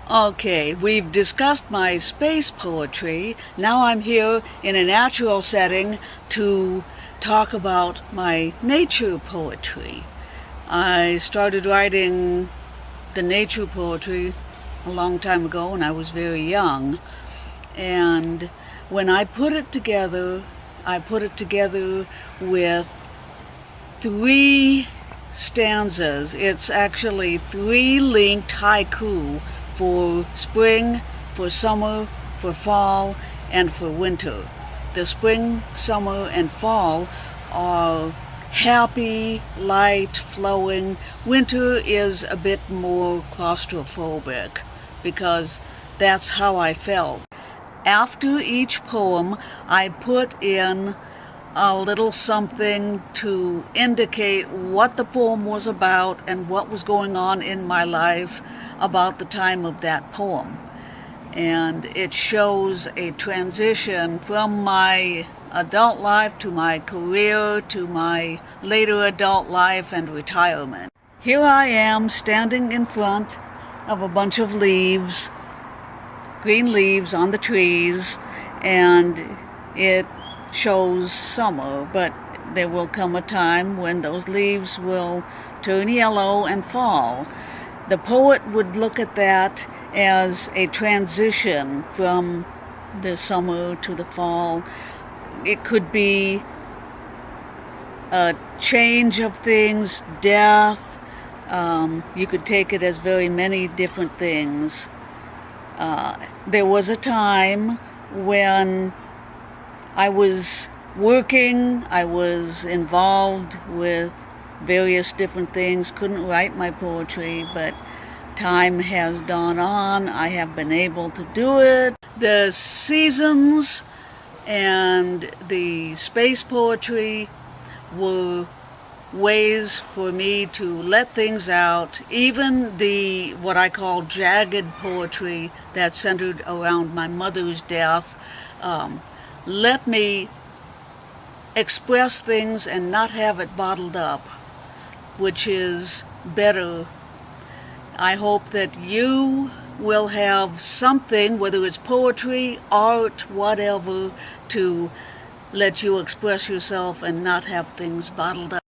Okay, we've discussed my space poetry. Now I'm here in a natural setting to talk about my nature poetry. I started writing the nature poetry a long time ago when I was very young. And when I put it together with three stanzas. It's actually three linked haiku for spring, for summer, for fall, and for winter. The spring, summer, and fall are happy, light, flowing. Winter is a bit more claustrophobic because that's how I felt. After each poem, I put in a little something to indicate what the poem was about and what was going on in my life about the time of that poem. And it shows a transition from my adult life to my career to my later adult life and retirement. Here I am standing in front of a bunch of leaves, green leaves on the trees, and it shows summer, but there will come a time when those leaves will turn yellow and fall. The poet would look at that as a transition from the summer to the fall. It could be a change of things, death. You could take it as very many different things. There was a time when I was working, I was involved with various different things, couldn't write my poetry, but time has gone on, I have been able to do it. The seasons and the space poetry were ways for me to let things out. Even the what I call jagged poetry that centered around my mother's death let me express things and not have it bottled up, which is better. I hope that you will have something, whether it's poetry, art, whatever, to let you express yourself and not have things bottled up.